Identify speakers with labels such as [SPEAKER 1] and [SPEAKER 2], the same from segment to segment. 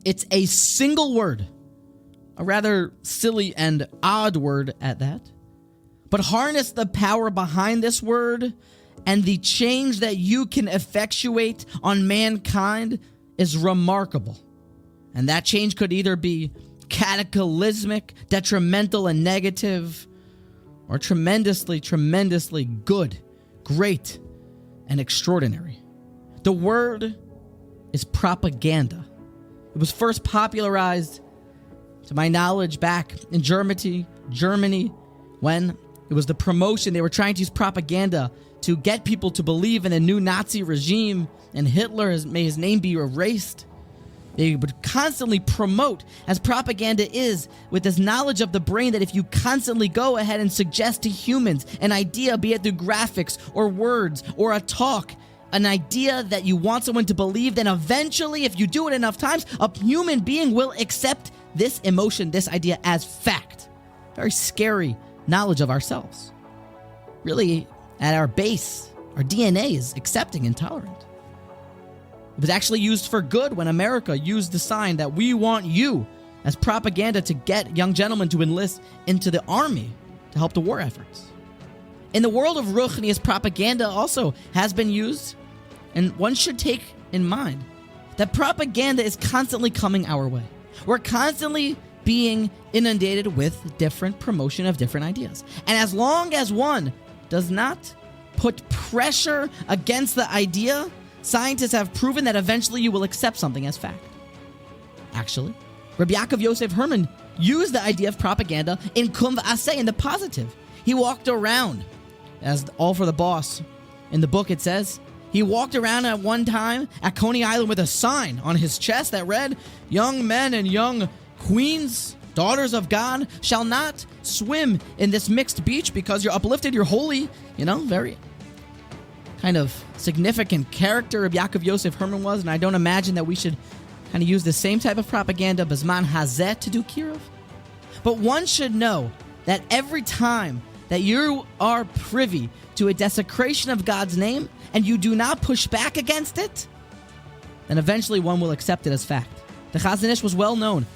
[SPEAKER 1] It's a single word, a rather silly and odd word at that. But harness the power behind this word, and the change that you can effectuate on mankind is remarkable. And that change could either be cataclysmic, detrimental, and negative, or tremendously, tremendously good, great, and extraordinary. The word is propaganda. It was first popularized, to my knowledge, back in Germany, when it was the promotion. They were trying to use propaganda to get people to believe in a new Nazi regime, and Hitler, may his name be erased. They would constantly promote, as propaganda is, with this knowledge of the brain, that if you constantly go ahead and suggest to humans an idea, be it through graphics or words or a talk, an idea that you want someone to believe, then eventually, if you do it enough times, a human being will accept this emotion, this idea as fact. Very scary knowledge of ourselves. Really, at our base, our DNA is accepting and tolerant. It was actually used for good when America used the sign that we want you as propaganda to get young gentlemen to enlist into the army to help the war efforts. In the world of Ruchnius, propaganda also has been used, and one should take in mind that propaganda is constantly coming our way. We're constantly being inundated with different promotion of different ideas. And as long as one does not put pressure against the idea, scientists have proven that eventually you will accept something as fact. Actually, Rabbi Yaakov Yosef Herman used the idea of propaganda in Kum V'aseh, in the positive. He walked around, as All for the Boss in the book it says, he walked around at one time at Coney Island with a sign on his chest that read, "Young men and young queens, daughters of God, shall not swim in this mixed beach because you're uplifted, you're holy." Very kind of significant character Rabbi Yaakov Yosef Herman was, and I don't imagine that we should kind of use the same type of propaganda Bizman Hazeh to do Kirov. But one should know that every time that you are privy to a desecration of God's name and you do not push back against it, then eventually one will accept it as fact. The Chazon Ish was well known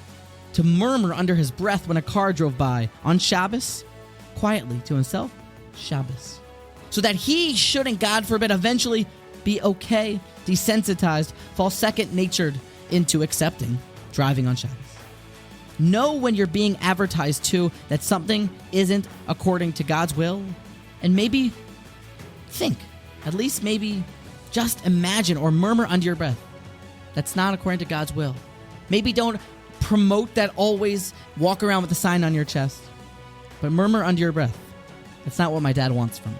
[SPEAKER 1] to murmur under his breath when a car drove by on Shabbos, quietly to himself, Shabbos. So that he shouldn't, God forbid, eventually be okay, desensitized, fall second-natured into accepting driving on Shabbos. Know when you're being advertised to that something isn't according to God's will, and maybe think, at least maybe just imagine or murmur under your breath, that's not according to God's will. Maybe don't promote that always, walk around with a sign on your chest, but murmur under your breath, that's not what my dad wants from me.